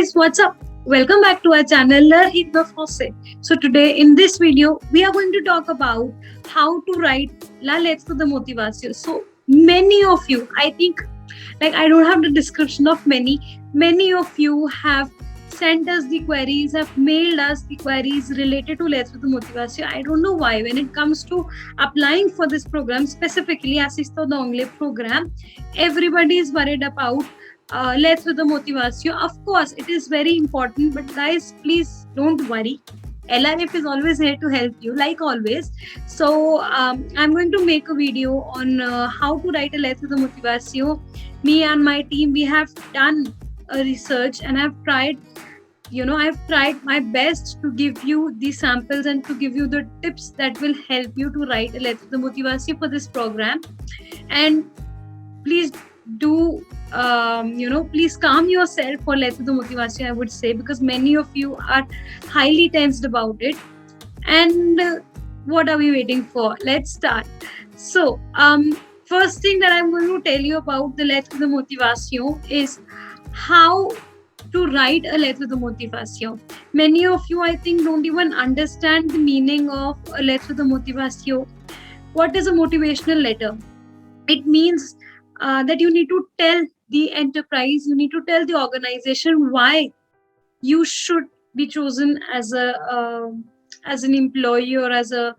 guys, what's up? Welcome back to our channel, Learn Hikmah Faucet. So today in this video, we are going to talk about how to write La Lettre de Motivation. So many of you, I think, I don't have the description of many of you have sent us the queries, have mailed us the queries related to Lettre de Motivation. I don't know why. When it comes to applying for this program, specifically Assista d'Anglais program, everybody is worried about Lettre de Motivation. Of course, it is very important, but guys, please don't worry. LRF is always here to help you, like always. So I'm going to make a video on how to write a Lettre de Motivation. Me and my team, we have done a research, and I've tried my best to give you the samples and to give you the tips that will help you to write a Lettre de Motivation for this program. And please do please calm yourself for Lettre de Motivation, I would say, because many of you are highly tensed about it. And what are we waiting for? Let's start. So first thing that I'm going to tell you about the Lettre de Motivation is how to write a Lettre de Motivation. Many of you, I think, don't even understand the meaning of a Lettre de Motivation. What is a motivational letter? It means that you need to tell the enterprise, you need to tell the organization why you should be chosen as an employee, or as a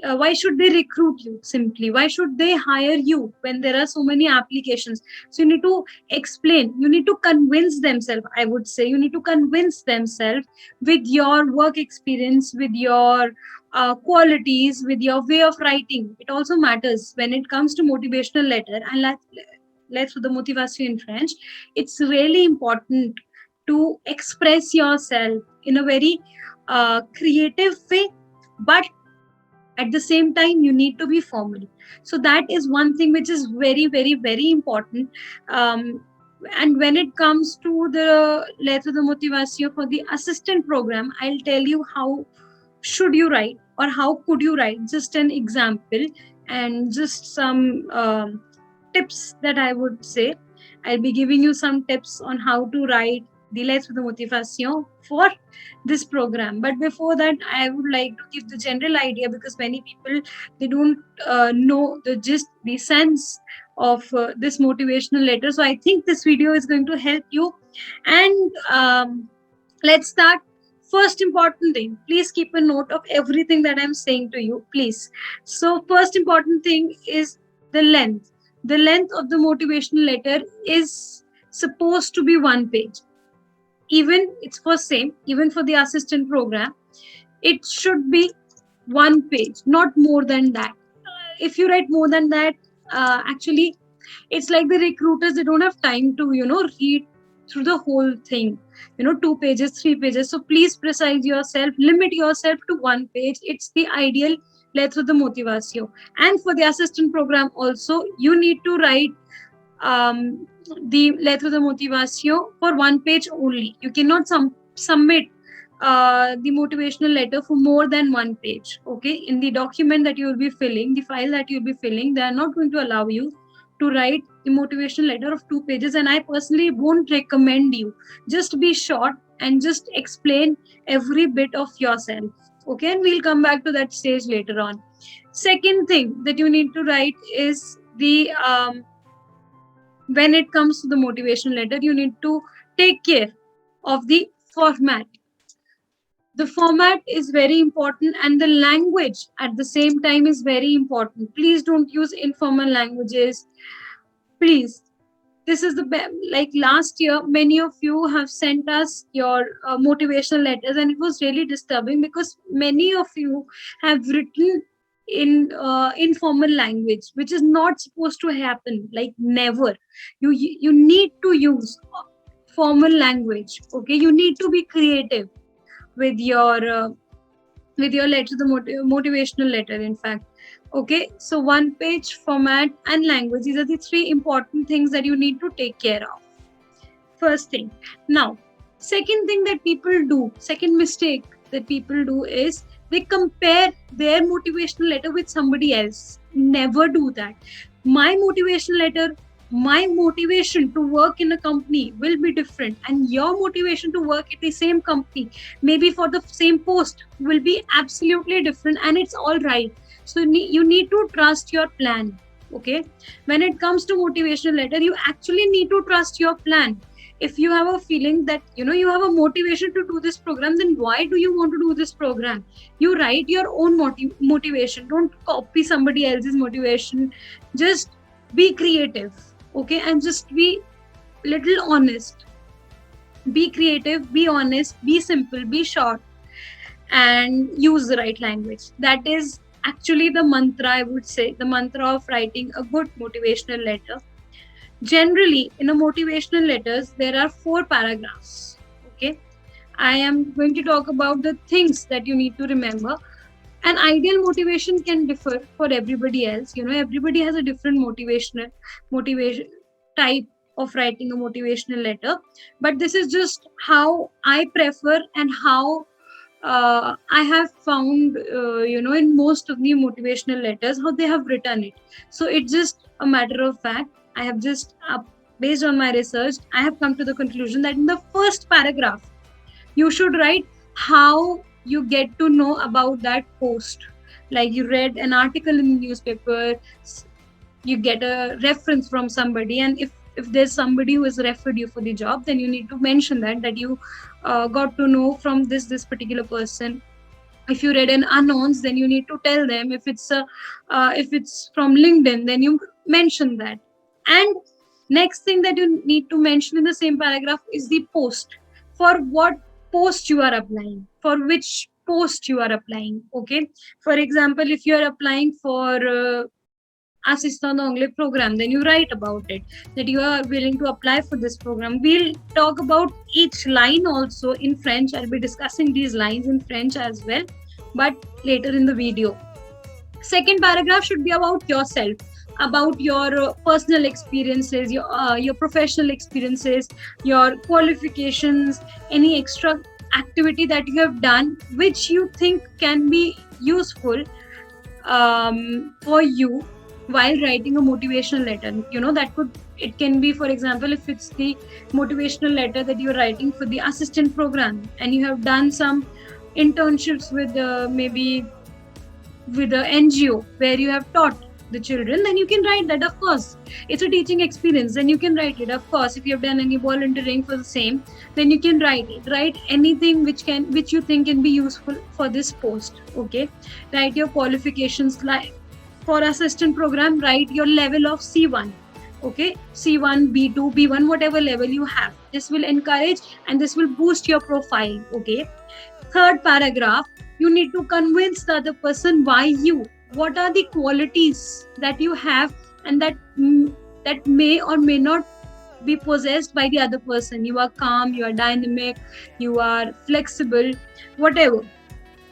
why should they recruit you? Simply, why should they hire you when there are so many applications? So you need to explain, you need to convince themselves, I would say. You need to convince themselves with your work experience, with your qualities, with your way of writing. It also matters when it comes to motivational letter and Lettre de Motivation in French. It's really important to express yourself in a very creative way, but at the same time you need to be formal. So that is one thing which is very, very, very important. And when it comes to the Lettre de Motivation for the assistant program, I'll tell you how should you write, or how could you write. Just an example and just some tips that I would say. I'll be giving you some tips on how to write the Lettre de Motivation for this program. But before that, I would like to give the general idea, because many people, they don't know the gist, the sense of this motivational letter. So I think this video is going to help you. And let's start. First important thing, please keep a note of everything that I'm saying to you, please. So first important thing is the length. The length of the motivational letter is supposed to be 1 page. Even it's for same, even for the assistant program, it should be 1 page, not more than that. If you write more than that, actually, it's like the recruiters, they don't have time to, read through the whole thing, 2 pages, 3 pages. So please precise yourself, limit yourself to 1 page. It's the ideal Lettre de Motivation. And for the assistant program also, you need to write the Lettre de Motivation for 1 page only. You cannot submit the motivational letter for more than 1 page. Okay, in the document that you will be filling, the file that you will be filling, they are not going to allow you to write the motivational letter of 2 pages. And I personally won't recommend you. Just be short and just explain every bit of yourself. Okay, and we'll come back to that stage later on. Second thing that you need to write is the when it comes to the motivational letter, you need to take care of the format. The format is very important, and the language at the same time is very important. Please don't use informal languages. Please. This is like last year, many of you have sent us your motivational letters, and it was really disturbing because many of you have written in informal language, which is not supposed to happen. Like, never. You need to use formal language. Okay, you need to be creative with your letter, the motivational letter, in fact. Okay, so 1 page, format, and language. These are the 3 important things that you need to take care of. First thing. Now, second thing that people do, second mistake that people do is they compare their motivational letter with somebody else. Never do that. My motivational letter my motivation to work in a company will be different, and your motivation to work at the same company, maybe for the same post, will be absolutely different, and it's all right. So you need to trust your plan. Okay, when it comes to motivational letter, you actually need to trust your plan. If you have a feeling that you have a motivation to do this program, then why do you want to do this program? You write your own motivation. Don't copy somebody else's motivation. Just be creative. Okay, and just be little honest. Be creative, be honest, be simple, be short, and use the right language. That is actually the mantra, I would say, the mantra of writing a good motivational letter. Generally, in a motivational letters, there are 4 paragraphs. Okay, I am going to talk about the things that you need to remember. An ideal motivation can differ for everybody else. Everybody has a different motivation type of writing a motivational letter, but this is just how I prefer and how I have found, in most of the motivational letters, how they have written it. So it's just a matter of fact. I have just, based on my research, I have come to the conclusion that in the first paragraph, you should write how you get to know about that post. Like you read an article in the newspaper, you get a reference from somebody, and if there's somebody who has referred you for the job, then you need to mention that you got to know from this particular person. If you read an announce, then you need to tell them. If it's from LinkedIn, then you mention that. And next thing that you need to mention in the same paragraph is the post. For what post you are applying, for which post you are applying. Okay, for example, if you are applying for assistant anglais program, then you write about it, that you are willing to apply for this program. We'll talk about each line also in French. I'll be discussing these lines in French as well, but later in the video. Second paragraph should be about yourself, about your personal experiences, your professional experiences, your qualifications, any extra activity that you have done which you think can be useful for you while writing a motivational letter. It can be, for example, if it's the motivational letter that you're writing for the assistant program and you have done some internships with maybe with the NGO where you have taught the children, then you can write that. Of course, it's a teaching experience, then you can write it. Of course, if you have done any volunteering for the same, then you can write it. Write anything which you think can be useful for this post. Okay, write your qualifications. Like for assistant program, write your level of C1. Okay, C1, B2, B1, whatever level you have. This will encourage and this will boost your profile. Okay, third paragraph, you need to convince the other person why you. What are the qualities that you have and that may or may not be possessed by the other person? You are calm, you are dynamic, you are flexible, whatever.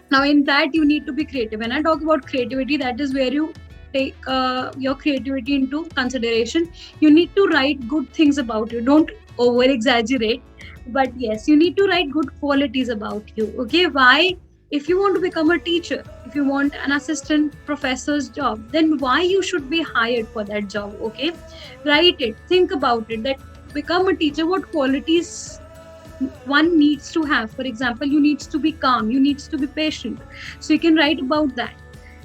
Now in that you need to be creative. When I talk about creativity, that is where you take your creativity into consideration. You need to write good things about you. Don't over exaggerate, but yes, you need to write good qualities about you. Okay, why? If you want to become a teacher, if you want an assistant professor's job, then why you should be hired for that job? Okay, write it, think about it, that become a teacher, what qualities one needs to have. For example, you needs to be calm, you needs to be patient, so you can write about that.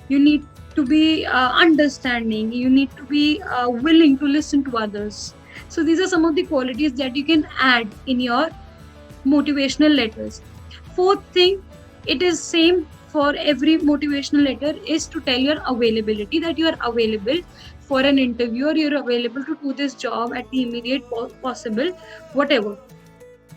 You need to be understanding, you need to be willing to listen to others. So these are some of the qualities that you can add in your motivational letters. Fourth thing, it is same for every motivational letter, is to tell your availability, that you are available for an interview or you're available to do this job at the immediate possible, whatever.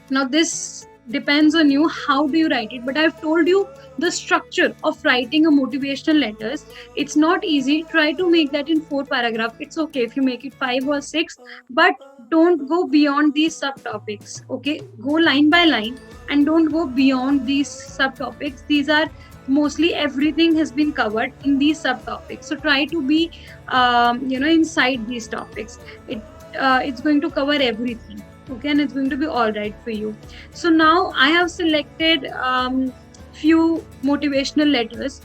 Now this depends on you, how do you write it, but I've told you the structure of writing a motivational letters. It's not easy. Try to make that in 4 paragraphs. It's okay if you make it 5 or 6, but don't go beyond these subtopics. Okay, go line by line and don't go beyond these subtopics. These are mostly, everything has been covered in these subtopics, so try to be inside these topics. It's going to cover everything. Okay, and it's going to be all right for you. So now I have selected few motivational letters.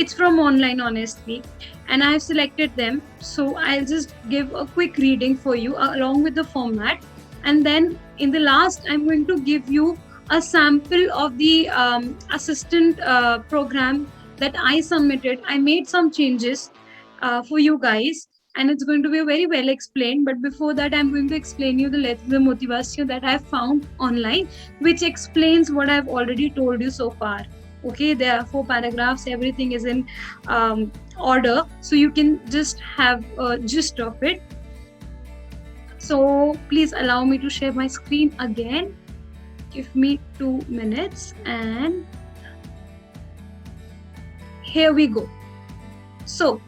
It's from online, honestly, and I have selected them. So I'll just give a quick reading for you along with the format, and then in the last I'm going to give you a sample of the assistant program that I submitted. I made some changes for you guys, and it's going to be very well explained. But before that, I'm going to explain you the lettre de motivation that I found online, which explains what I've already told you so far. Okay, there are 4 paragraphs, everything is in order, so you can just have a gist of it. So please allow me to share my screen again. Give me 2 minutes, and here we go. So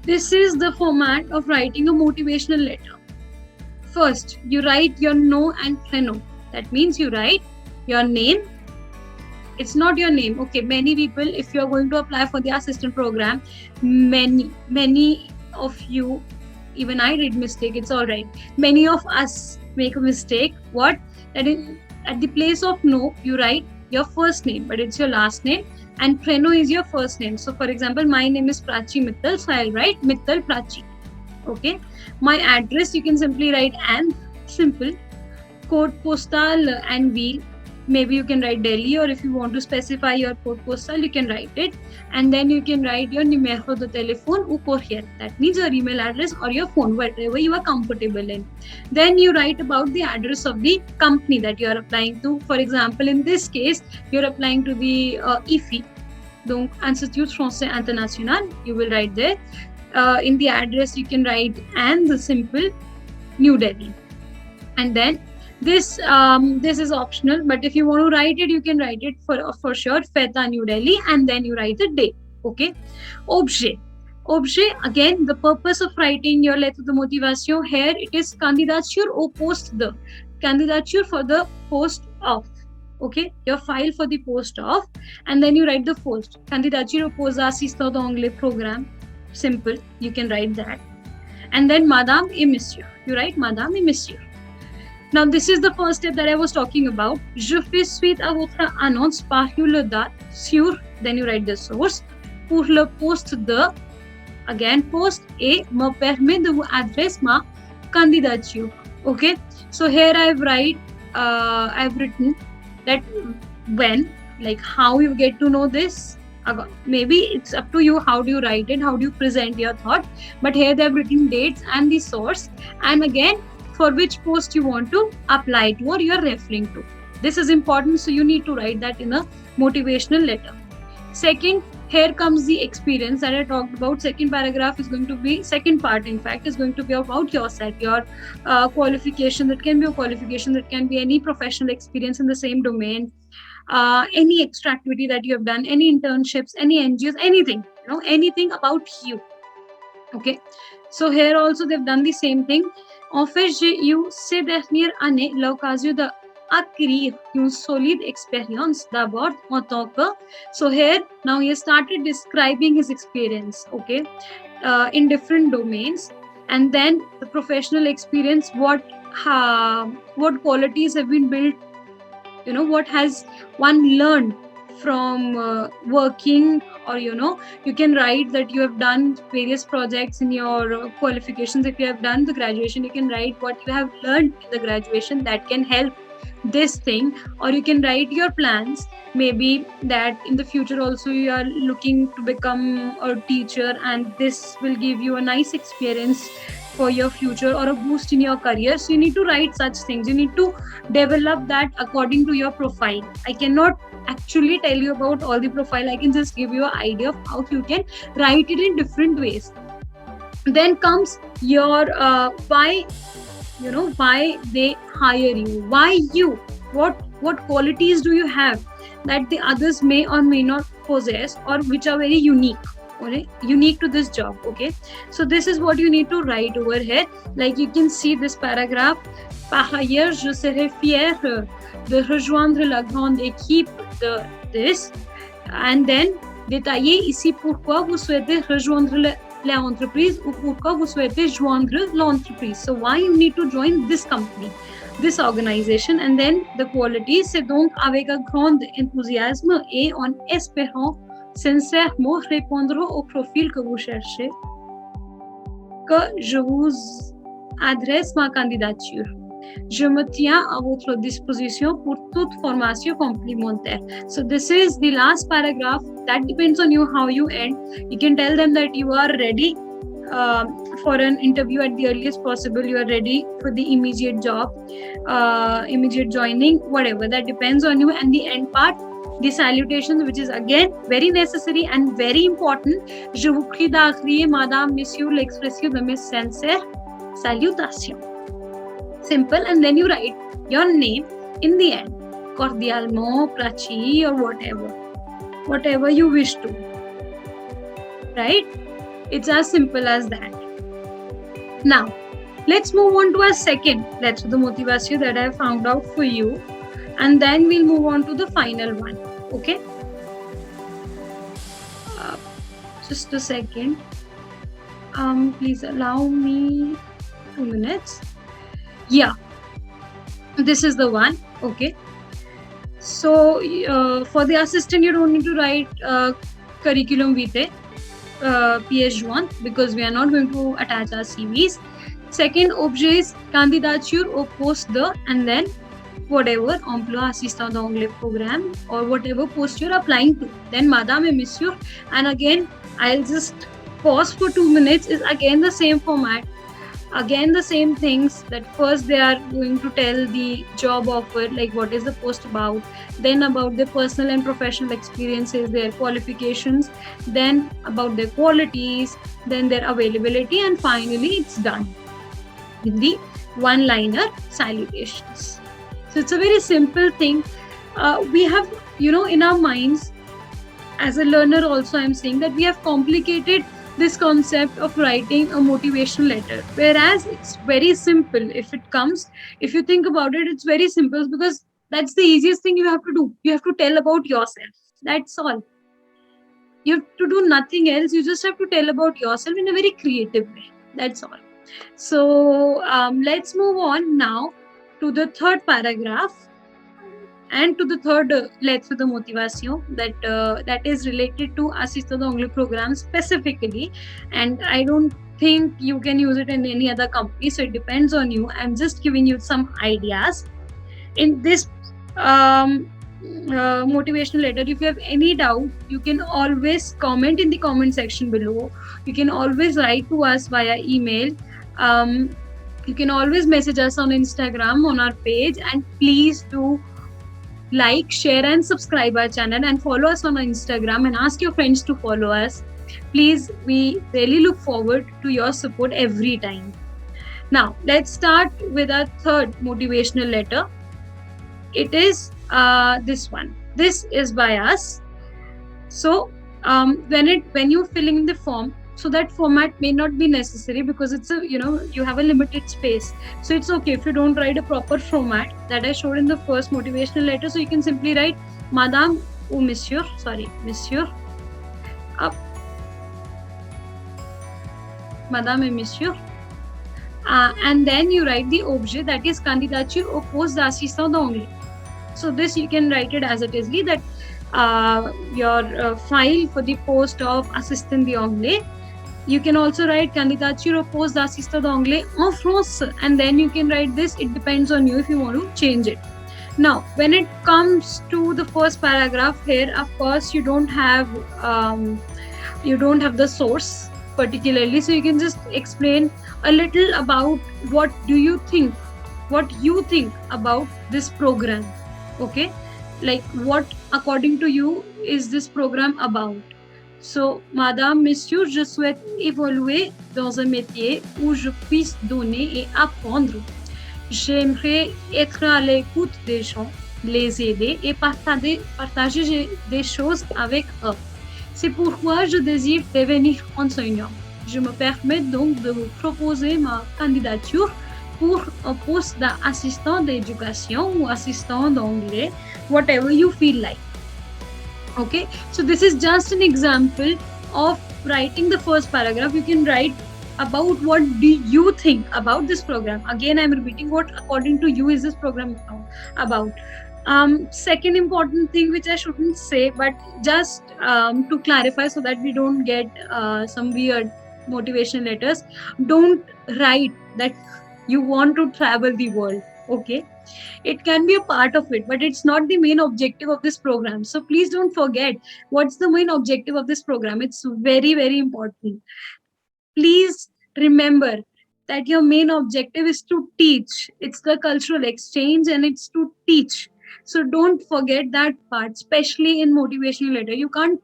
this is the format of writing a motivational letter. First, you write your no and prénom. That means you write your name. It's not your name. Okay, many people, if you are going to apply for the assistant program, many of you, even I did mistake, it's all right. Many of us make a mistake. What? That at the place of no, you write your first name, but it's your last name, and prénom is your first name. So for example, my name is Prachi Mittal, so I'll write Mittal Prachi. Okay. My address, you can simply write and simple. Code postal and wheel. Maybe you can write Delhi, or if you want to specify your code postal, you can write it. And then you can write your numéro de téléphone ou courrier. That means your email address or your phone, whatever you are comfortable in. Then you write about the address of the company that you are applying to. For example, in this case, you're applying to the IFI, donc Institut Français International. You will write there. In the address, you can write and the simple New Delhi. And then this is optional, but if you want to write it, you can write it for sure, Feta New Delhi, and then you write the day. Okay. Objet, again, the purpose of writing your lettre de motivation here, it is candidature au poste de, candidature for the post of. Okay, your file for the post of, and then you write the post, candidature au poste d'assistant d'anglais programme. Simple, you can write that. And then madame et monsieur, you write madame et monsieur. Now, this is the first step that I was talking about. Je fais suite à votre annonce par le date sur, then you write the source, pour le poste de, again post, et me permet de vous adresser ma candidature. Okay, so here I've written that when, like how you get to know this. Maybe it's up to you, how do you write it, how do you present your thought, but here they've written dates and the source, and again for which post you want to apply to or you're referring to. This is important, so you need to write that in a motivational letter. Second, here comes the experience that I talked about. Second paragraph is going to be, second part in fact, is going to be about yourself, your qualification. That can be a qualification, that can be any professional experience in the same domain, any extra activity that you have done, any internships, any NGOs, anything, anything about you. Okay, so here also they've done the same thing. En fait, j'ai eu ces dernières années l'occasion d'acquérir une solide expérience d'abord en tant que. So here, now he has started describing his experience, okay, in different domains. And then the professional experience, what qualities have been built, what has one learned from working, or you can write that you have done various projects in your qualifications. If you have done the graduation, you can write what you have learned in the graduation that can help this thing, or you can write your plans, maybe that in the future also you are looking to become a teacher, and this will give you a nice experience for your future or a boost in your career. So you need to write such things. You need to develop that according to your profile. I cannot actually tell you about all the profile. I can just give you an idea of how you can write it in different ways. Then comes your why they hire you, why you, what qualities do you have that the others may or may not possess, or which are very unique to this job. Okay, so this is what you need to write over here. Like you can see this paragraph, par ailleurs je serai fière de rejoindre la grande équipe de this, and then détailler ici pourquoi vous souhaitez rejoindre l'entreprise ou pourquoi vous souhaitez joindre l'entreprise. So why you need to join this company, this organization. And then the qualities, c'est donc avec un grand enthousiasme et en espérant sincèrement répondre au profil que vous cherchez, que je vous adresse ma candidature. Je me tiens à votre disposition pour toute formation complémentaire. So this is the last paragraph. That depends on you how you end. You can tell them that you are ready for an interview at the earliest possible. You are ready for the immediate job, immediate joining, whatever. That depends on you. And the end part, the salutations, which is again very necessary and very important. Je vous prie d'accueillir, madame, monsieur, l'expression de mes sincères salutations. Simple. And then you write your name in the end, cordialement, prachi, or whatever you wish to. Right? It's as simple as that. Now, let's move on to our second lettre de motivation that I found out for you, and then we'll move on to the final one. Okay? Just a second. Please allow me 2 minutes. Yeah, this is the one. Okay. So for the assistant, you don't need to write curriculum vitae, PH1, because we are not going to attach our CVs. Second objet is candidature au poste de, and then whatever emploi assistant d'anglais programme or whatever post you're applying to. Then madame et monsieur, and again I'll just pause for 2 minutes. Is again the same format. Again the same things, that first they are going to tell the job offer, like what is the post about, then about their personal and professional experiences, their qualifications, then about their qualities, then their availability, and finally it's done with the one-liner salutations. So it's a very simple thing. We have, in our minds, as a learner also, I'm saying that we have complicated this concept of writing a motivational letter, whereas it's very simple. If you think about it, it's very simple, because that's the easiest thing you have to do. You have to tell about yourself. That's all. You have to do nothing else. You just have to tell about yourself in a very creative way. That's all. So let's move on now to the third paragraph and to the third lettre de motivation that is related to assistant d'anglais program specifically, and I don't think you can use it in any other company, so it depends on you. I'm just giving you some ideas in this motivational letter. If you have any doubt, you can always comment in the comment section below. You can always write to us via email. You can always message us on Instagram on our page, and please do like, share and subscribe our channel, and follow us on Instagram, and ask your friends to follow us. Please, we really look forward to your support every time. Now, let's start with our third motivational letter. It is this one. This is by us. So when you fill in the form, so that format may not be necessary, because it's you have a limited space. So it's okay if you don't write a proper format that I showed in the first motivational letter. So you can simply write madame ou monsieur, madame et monsieur, and then you write the objet, that is candidature au poste d'assistant d'anglais. So this you can write it as it is, that your file for the post of assistant d'anglais. You can also write candidature au poste d'assistant d'anglais en France, and then you can write this. It depends on you if you want to change it. Now, when it comes to the first paragraph here, of course, you don't have the source particularly, so you can just explain a little about what you think about this program. Okay, like what according to you is this program about? So, madame, monsieur, je souhaite évoluer dans un métier où je puisse donner et apprendre. J'aimerais être à l'écoute des gens, les aider et partager des choses avec eux. C'est pourquoi je désire devenir enseignant. Je me permets donc de vous proposer ma candidature pour un poste d'assistant d'éducation ou assistant d'anglais, whatever you feel like. Okay, so this is just an example of writing the first paragraph. You can write about what do you think about this program. Again, I'm repeating, what according to you is this program about. Second important thing which I shouldn't say, but just to clarify so that we don't get some weird motivation letters, don't write that you want to travel the world. Okay, it can be a part of it, but it's not the main objective of this program. So please don't forget what's the main objective of this program. It's very, very important. Please remember that your main objective is to teach. It's the cultural exchange and it's to teach. So don't forget that part, especially in motivational letter. You can't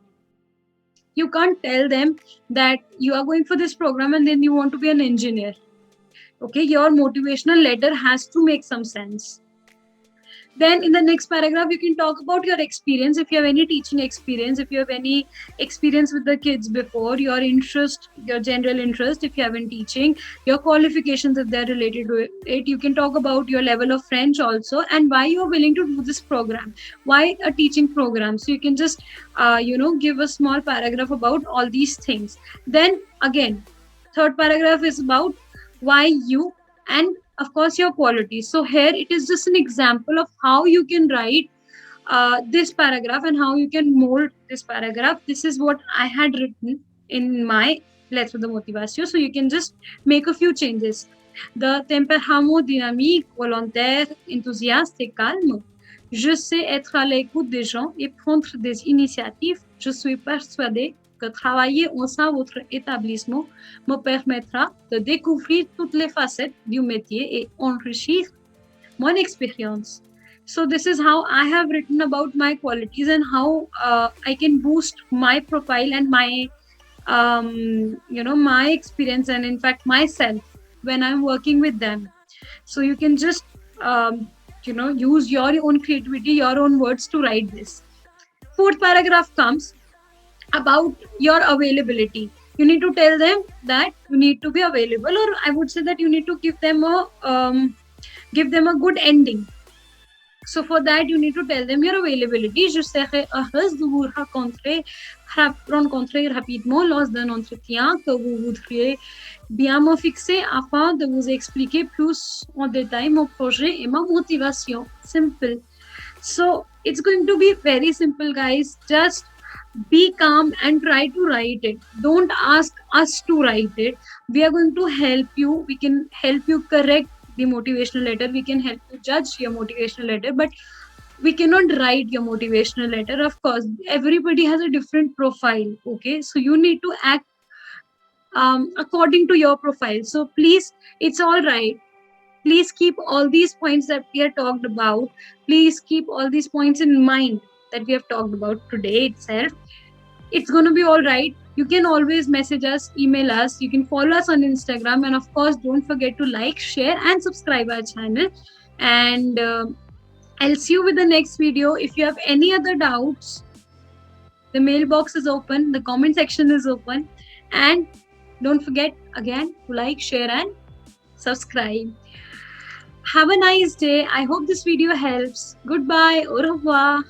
tell them that you are going for this program and then you want to be an engineer. Okay, your motivational letter has to make some sense. Then in the next paragraph you can talk about your experience, if you have any teaching experience, if you have any experience with the kids before, your interest, your general interest, if you have in teaching, your qualifications if they're related to it. You can talk about your level of French also, and why you're willing to do this program, why a teaching program. So you can just give a small paragraph about all these things. Then again, third paragraph is about why you, and of course your quality. So here it is just an example of how you can write this paragraph and how you can mold this paragraph. This is what I had written in my lettre de motivation, so you can just make a few changes. The tempérament dynamique, volontaire, enthousiaste et calme. Je sais être à l'écoute des gens et prendre des initiatives. Je suis persuadée que travailler au sein de votre établissement me permettra de découvrir toutes les facettes du métier et enrichir mon experience. So this is how I have written about my qualities and how I can boost my profile and my my experience, and in fact myself when I'm working with them. So you can just use your own creativity, your own words to write this. Fourth paragraph comes about your availability. You need to tell them that you need to be available, or I would say that you need to give them a good ending. So for that you need to tell them your availability. Je serai heureuse de vous rencontrer rapidement lors d'un entretien que vous voudriez bien me fixer afin de vous expliquer plus en détail mon projet et ma motivation. Simple. So it's going to be very simple, guys. Just be calm and try to write it. Don't ask us to write it. We are going to help you. We can help you correct the motivational letter. We can help you judge your motivational letter, but we cannot write your motivational letter. Of course, everybody has a different profile. Okay, so you need to act according to your profile. So please, it's all right. Please keep all these points that we have talked about. Please keep all these points in mind that we have talked about today itself. It's going to be all right. You can always message us, email us. You can follow us on Instagram. And of course, don't forget to like, share, and subscribe our channel. And I'll see you with the next video. If you have any other doubts, the mailbox is open. The comment section is open. And don't forget, again, to like, share, and subscribe. Have a nice day. I hope this video helps. Goodbye. Au revoir.